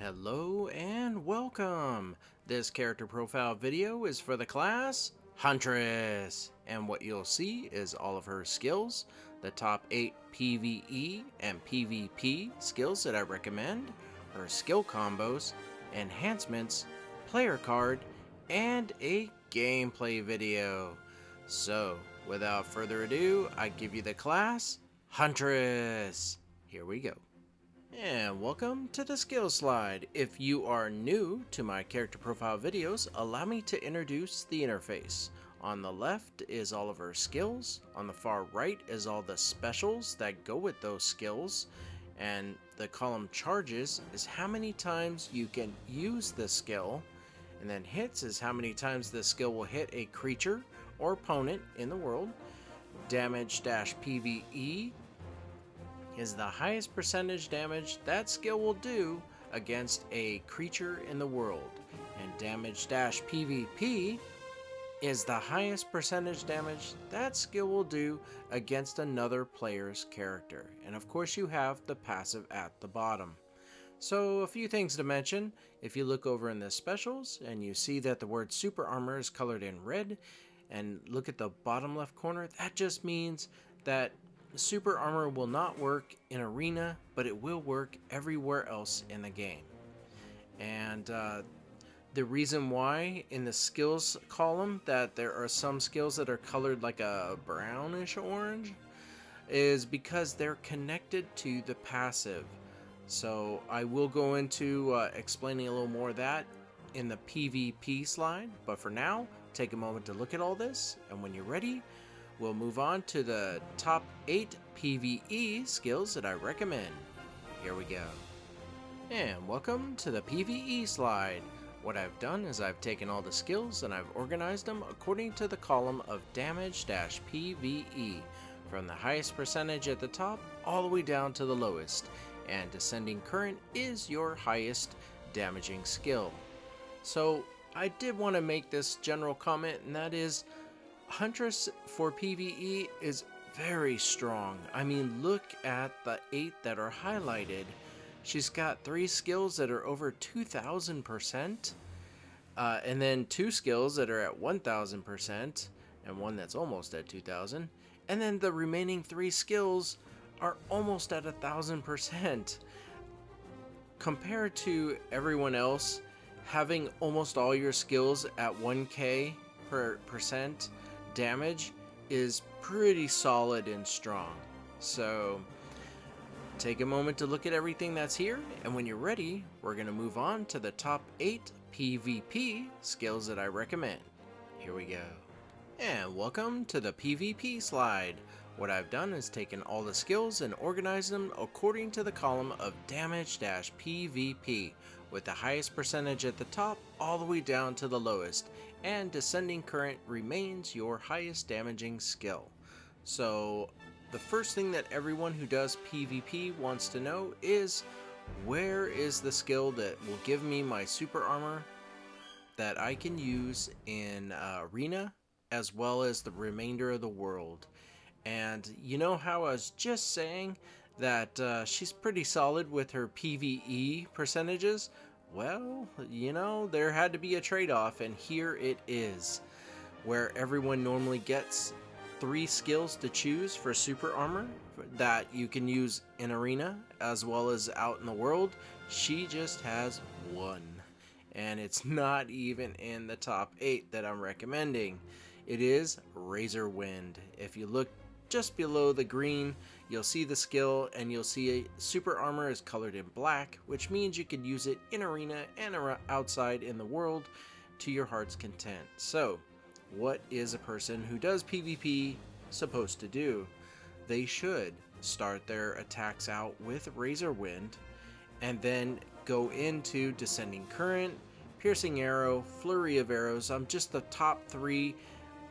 Hello and welcome! This character profile video is for the class Huntress, and what you'll see is all of her skills, the top 8 PVE and PVP skills that I recommend, her skill combos, enhancements, player card, and a gameplay video. So, without further ado, I give you the class Huntress. Here we go. And welcome to the skill slide. If you are new to my character profile videos, allow me to introduce the interface. On the left is all of her skills, on the far right is all the specials that go with those skills, and the column charges is how many times you can use the skill, and then hits is how many times the skill will hit a creature or opponent in the world. Damage-PVE is the highest percentage damage that skill will do against a creature in the world, and damage-PVP is the highest percentage damage that skill will do against another player's character. And of course you have the passive at the bottom. So a few things to mention. If you look over in the specials and you see that the word super armor is colored in red, and look at the bottom left corner, that just means that super armor will not work in arena, but it will work everywhere else in the game. And the reason why in the skills column that there are some skills that are colored like a brownish orange is because they're connected to the passive. So I will go into explaining a little more of that in the PvP slide, but for now, take a moment to look at all this, and when you're ready, we'll move on to the top 8 PvE skills that I recommend. Here we go. And welcome to the PvE slide. What I've done is I've taken all the skills and I've organized them according to the column of damage-PVE, from the highest percentage at the top all the way down to the lowest, and descending current is your highest damaging skill. So I did want to make this general comment, and that is, Huntress for PvE is very strong. I mean, look at the 8 that are highlighted. She's got 3 skills that are over 2,000%, and then 2 skills that are at 1,000%, and one that's almost at 2,000, and then the remaining 3 skills are almost at 1,000%. Compared to everyone else, having almost all your skills at 1k per percent damage is pretty solid and strong. So take a moment to look at everything that's here, and when you're ready, we're going to move on to the top 8 PvP skills that I recommend. Here we go. And welcome to the PvP slide. What I've done is taken all the skills and organized them according to the column of damage-PVP, with the highest percentage at the top all the way down to the lowest, and descending current remains your highest damaging skill. So the first thing that everyone who does PvP wants to know is, where is the skill that will give me my super armor that I can use in arena as well as the remainder of the world? And you know how I was just saying that she's pretty solid with her PvE percentages? Well, you know, there had to be a trade-off, and here it is. Where everyone normally gets 3 skills to choose for super armor that you can use in arena as well as out in the world, she just has 1. And it's not even in the top 8 that I'm recommending. It is Razor Wind. If you look just below the green, you'll see the skill, and you'll see super armor is colored in black, which means you can use it in arena and outside in the world to your heart's content. So what is a person who does PvP supposed to do? They should start their attacks out with Razor Wind, and then go into Descending Current, Piercing Arrow, Flurry of Arrows, just the top 3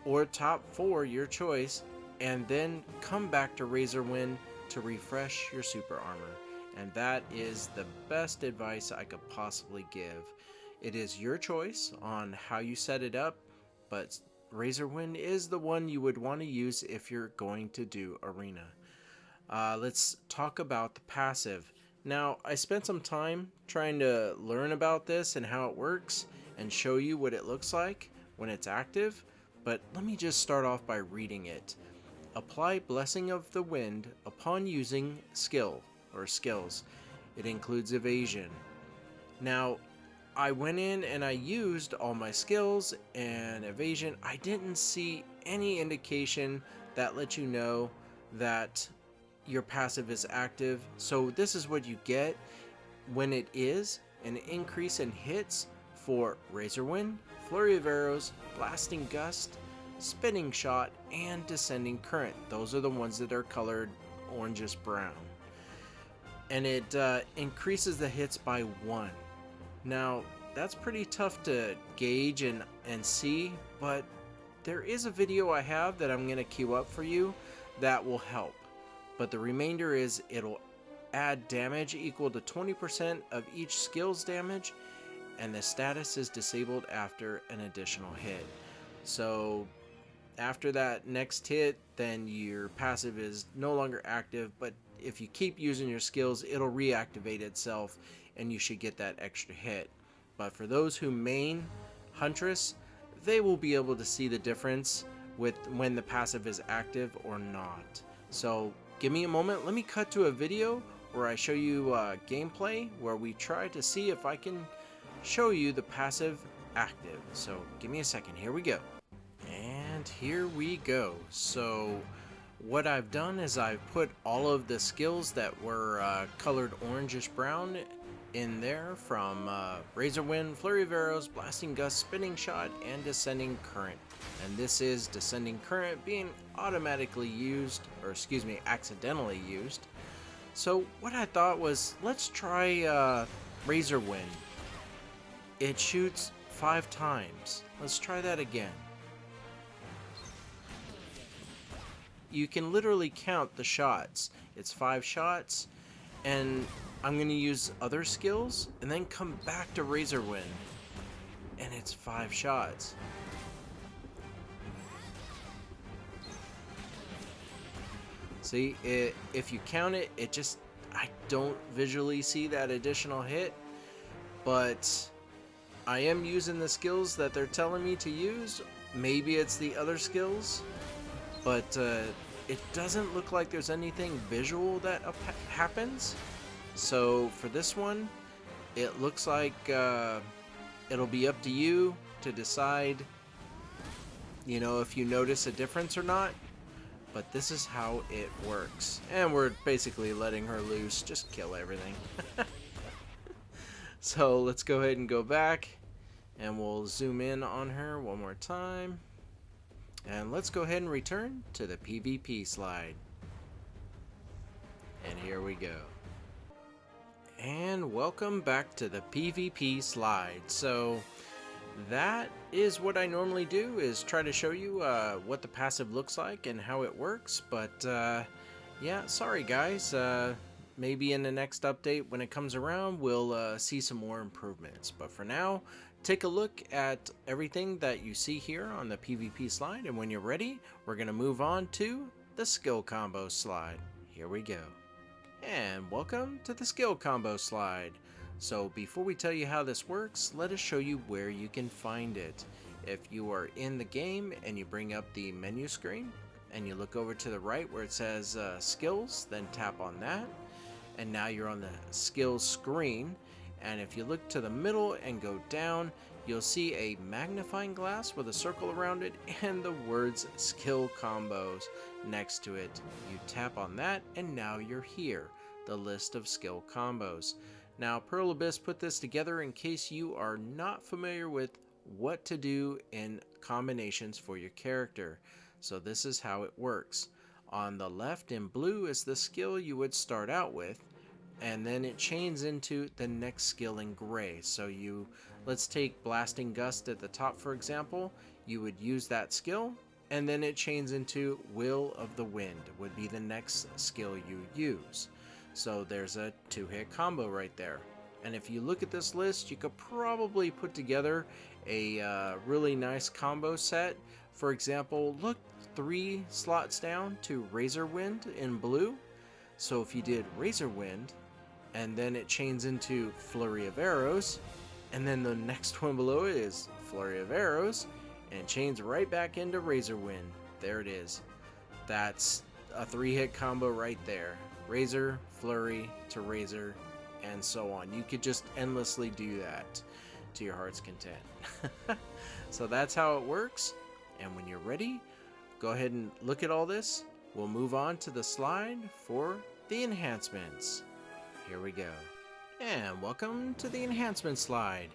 or top 4, your choice, and then come back to Razor Wind to refresh your super armor. And that is the best advice I could possibly give. It is your choice on how you set it up, but Razor Wind is the one you would want to use if you're going to do arena. Let's talk about the passive. Now, I spent some time trying to learn about this and how it works and show you what it looks like when it's active, but let me just start off by reading it. Apply Blessing of the Wind upon using skills. It includes evasion. Now, I went in and I used all my skills and evasion. I didn't see any indication that let you know that your passive is active. So this is what you get when it is: an increase in hits for Razor Wind, Flurry of Arrows, Blasting Gust, Spinning Shot, and Descending Current. Those are the ones that are colored orangish brown. And it increases the hits by 1. Now, that's pretty tough to gauge and see, but there is a video I have that I'm going to queue up for you that will help. But the remainder is it'll add damage equal to 20% of each skill's damage, and the status is disabled after an additional hit. So after that next hit, then your passive is no longer active, but if you keep using your skills, it'll reactivate itself and you should get that extra hit. But for those who main Huntress, they will be able to see the difference with when the passive is active or not. So give me a moment, let me cut to a video where I show you gameplay where we try to see if I can show you the passive active. So give me a second, here we go. And here we go. So what I've done is I've put all of the skills that were colored orangish brown in there, from Razor Wind, Flurry of Arrows, Blasting Gust, Spinning Shot, and Descending Current. And this is Descending Current being automatically used, or excuse me, accidentally used. So what I thought was, let's try Razor Wind. It shoots 5 times. Let's try that again. You can literally count the shots. It's 5 shots, and I'm going to use other skills and then come back to Razor Wind, and it's 5 shots. See, if you count it, I don't visually see that additional hit, but I am using the skills that they're telling me to use. Maybe it's the other skills, but it doesn't look like there's anything visual that happens. So for this one, it looks like it'll be up to you to decide, you know, if you notice a difference or not. But this is how it works. And we're basically letting her loose, just kill everything. So let's go ahead and go back, and we'll zoom in on her one more time. And let's go ahead and return to the PvP slide. And here we go. And welcome back to the PvP slide. So that is what I normally do, is try to show you what the passive looks like and how it works. But yeah, sorry guys. Maybe in the next update when it comes around, we'll see some more improvements. But for now, take a look at everything that you see here on the PvP slide, and when you're ready, we're going to move on to the skill combo slide. Here we go. And welcome to the skill combo slide. So before we tell you how this works, let us show you where you can find it. If you are in the game and you bring up the menu screen and you look over to the right where it says skills, then tap on that, and now you're on the skills screen. And if you look to the middle and go down, you'll see a magnifying glass with a circle around it and the words skill combos next to it. You tap on that, and now you're here, the list of skill combos. Now, Pearl Abyss put this together in case you are not familiar with what to do in combinations for your character. So this is how it works. On the left in blue is the skill you would start out with, and then it chains into the next skill in gray. So let's take Blasting Gust at the top for example. You would use that skill, and then it chains into Will of the Wind would be the next skill you use. So there's a 2-hit combo right there. And if you look at this list, you could probably put together a really nice combo set. For example, look 3 slots down to Razor Wind in blue. So if you did Razor Wind, and then it chains into Flurry of Arrows, and then the next one below it is Flurry of Arrows, and chains right back into Razor Wind. There it is. That's a 3-hit combo right there. Razor, Flurry to Razor, and so on. You could just endlessly do that to your heart's content. So that's how it works. And when you're ready, go ahead and look at all this. We'll move on to the slide for the enhancements. Here we go. And welcome to the enhancement slide.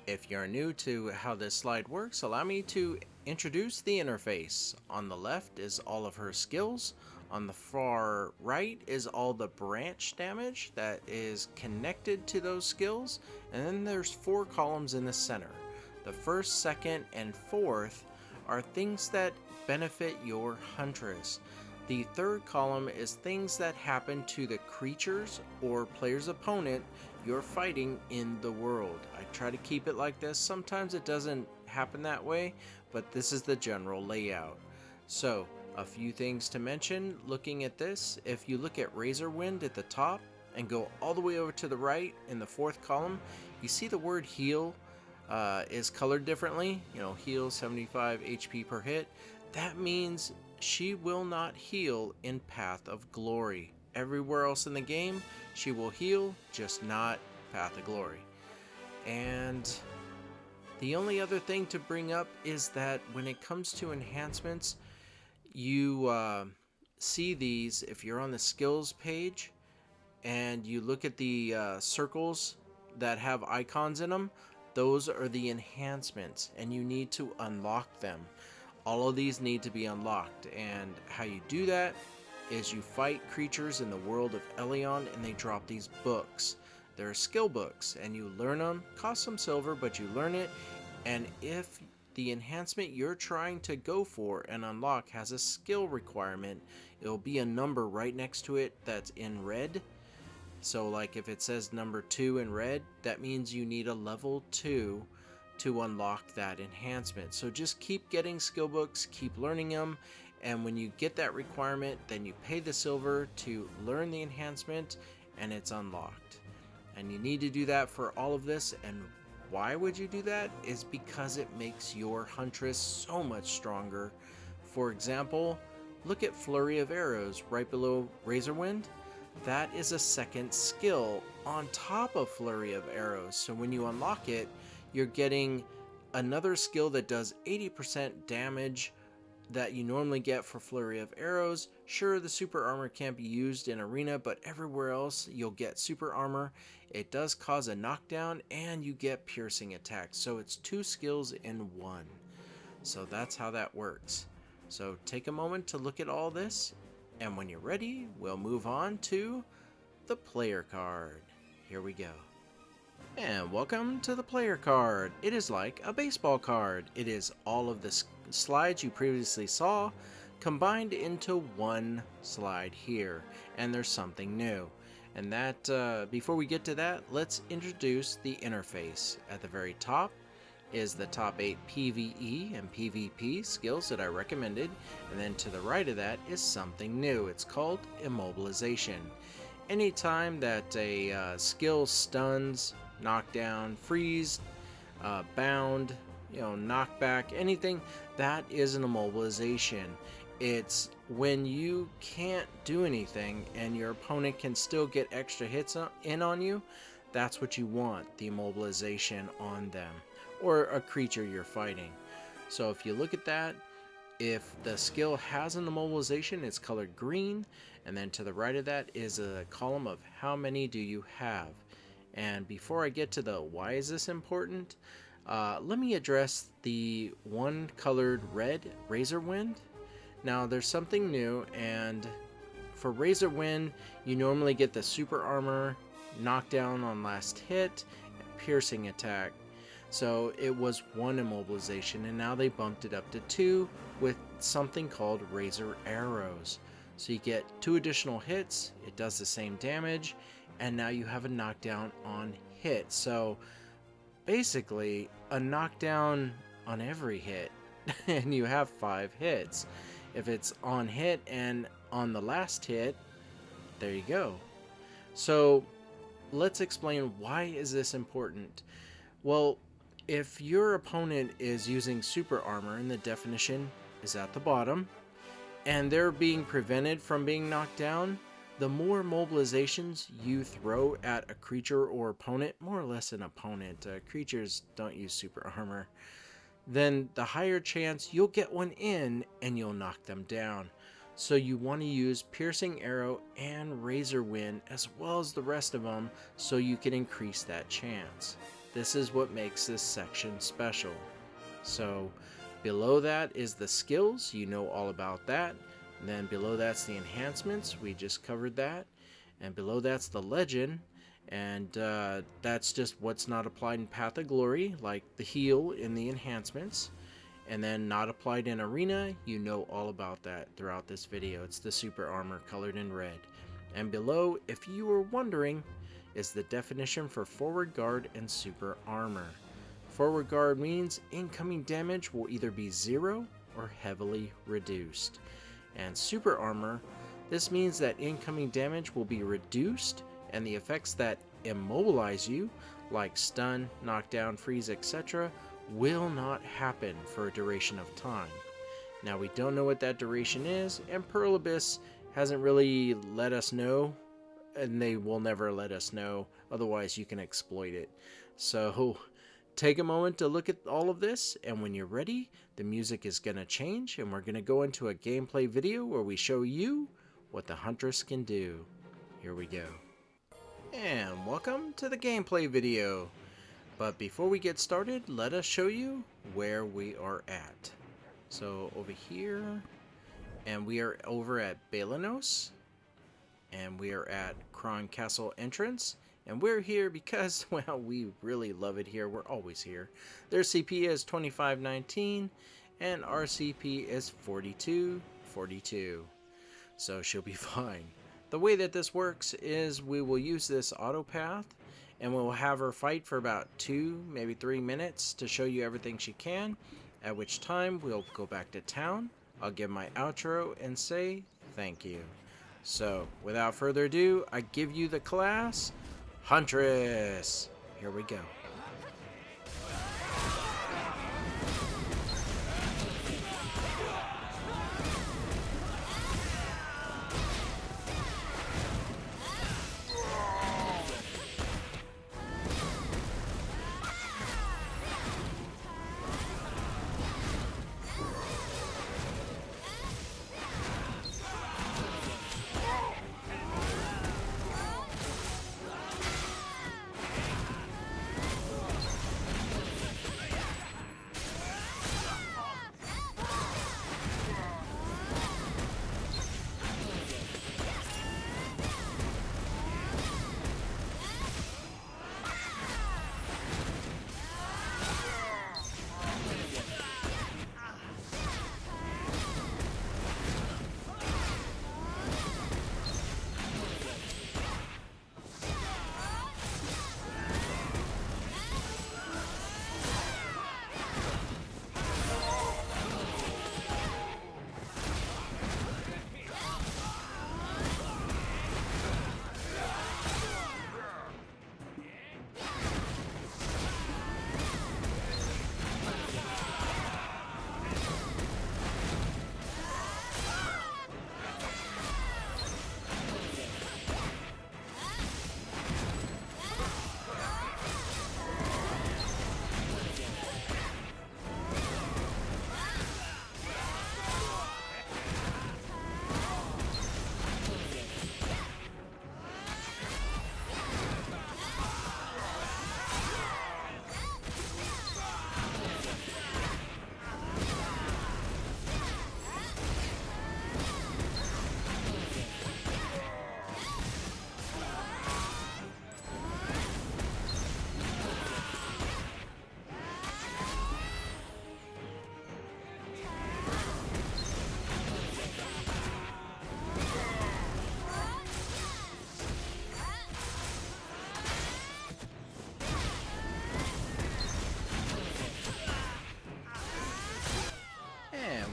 If you're new to how this slide works, allow me to introduce the interface. On the left is all of her skills. On the far right is all the branch damage that is connected to those skills. And then there's 4 columns in the center. The first, second, and fourth are things that benefit your Huntress. The third column is things that happen to the creatures or player's opponent you're fighting in the world. I try to keep it like this. Sometimes it doesn't happen that way, but this is the general layout. So, a few things to mention looking at this. If you look at Razor Wind at the top and go all the way over to the right in the 4th column, you see the word heal is colored differently. You know, heal 75 HP per hit. That means she will not heal in Path of Glory. Everywhere else in the game, she will heal, just not Path of Glory. And the only other thing to bring up is that when it comes to enhancements, you see these if you're on the skills page and you look at the circles that have icons in them. Those are the enhancements, and you need to unlock them. All of these need to be unlocked, and how you do that is you fight creatures in the world of Elion, and they drop these books. They're skill books, and you learn them. Cost some silver, but you learn it, and if the enhancement you're trying to go for and unlock has a skill requirement, it'll be a number right next to it that's in red. So like if it says number 2 in red, that means you need a level 2 to unlock that enhancement. So just keep getting skill books, keep learning them, and when you get that requirement, then you pay the silver to learn the enhancement, and it's unlocked. And you need to do that for all of this, and why would you do that? Is because it makes your Huntress so much stronger. For example, look at Flurry of Arrows right below Razor Wind. That is a 2nd skill on top of Flurry of Arrows. So when you unlock it, you're getting another skill that does 80% damage that you normally get for Flurry of Arrows. Sure, the super armor can't be used in arena, but everywhere else you'll get super armor. It does cause a knockdown, and you get piercing attacks. So it's 2 skills in 1. So that's how that works. So take a moment to look at all this. And when you're ready, we'll move on to the player card. Here we go. And welcome to the player card. It is like a baseball card. It is all of the slides you previously saw combined into one slide here. And there's something new. And that, before we get to that, let's introduce the interface. At the very top is the top 8 PVE and PVP skills that I recommended, and then to the right of that is something new. It's called Immobilization. Anytime that a skill stuns, knockdown, freeze, bound, knockback, anything, that is an immobilization. It's when you can't do anything and your opponent can still get extra hits in on you. That's what you want, the immobilization on them, or a creature you're fighting. So if you look at that, if the skill has an immobilization, it's colored green, and then to the right of that is a column of how many do you have. And before I get to the why is this important, let me address the one colored red Razor Wind. Now there's something new, and for Razor Wind you normally get the super armor, knockdown on last hit, and piercing attack. So it was 1 immobilization, and now they bumped it up to 2 with something called Razor Arrows. So you get 2 additional hits, it does the same damage, and now you have a knockdown on hit. So basically a knockdown on every hit and you have 5 hits. If it's on hit and on the last hit, there you go. So let's explain why is this important. Well, if your opponent is using super armor, and the definition is at the bottom, and they're being prevented from being knocked down, the more mobilizations you throw at a creature or opponent, more or less an opponent, creatures don't use super armor, then the higher chance you'll get one in and you'll knock them down. So you want to use Piercing Arrow and Razor Wind as well as the rest of them so you can increase that chance. This is what makes this section special. So below that is the skills, you know all about that. And then below that's the enhancements, we just covered that. And below that's the legend, and that's just what's not applied in Path of Glory, like the heal in the enhancements. And then not applied in Arena, you know all about that throughout this video. It's the super armor colored in red. And below, if you were wondering, is the definition for forward guard and super armor. Forward guard means incoming damage will either be 0 or heavily reduced. And super armor, this means that incoming damage will be reduced and the effects that immobilize you, like stun, knockdown, freeze, etc., will not happen for a duration of time. Now we don't know what that duration is, and Pearl Abyss hasn't really let us know, and they will never let us know, otherwise you can exploit it. So take a moment to look at all of this, and when you're ready, the music is going to change, and we're going to go into a gameplay video where we show you what the Huntress can do. Here we go. And welcome to the gameplay video. But before we get started, let us show you where we are at. So over here, and we are over at Balanos, and we are at Kron Castle entrance, and we're here because, well, we really love it here. We're always here. Their CP is 2519, and our CP is 4242. So she'll be fine. The way that this works is we will use this auto path, and we'll have her fight for about 2, maybe 3 minutes to show you everything she can, at which time we'll go back to town. I'll give my outro and say thank you. So, without further ado, I give you the class, Huntress. Here we go.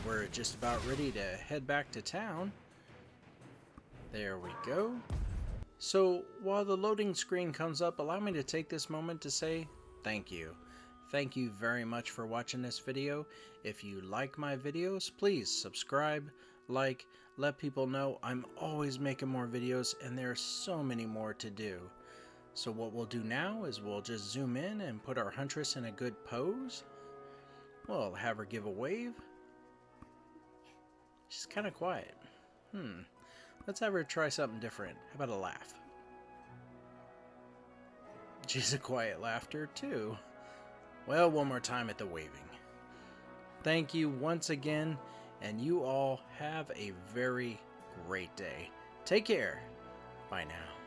We're just about ready to head back to town. There we go. So while the loading screen comes up, allow me to take this moment to say thank you. Thank you very much for watching this video. If you like my videos, please subscribe, like, let people know I'm always making more videos and there's so many more to do. So what we'll do now is we'll just zoom in and put our Huntress in a good pose. We'll have her give a wave. She's kind of quiet. Let's have her try something different. How about a laugh? She's a quiet laughter too. Well, one more time at the waving. Thank you once again, and you all have a very great day. Take care. Bye now.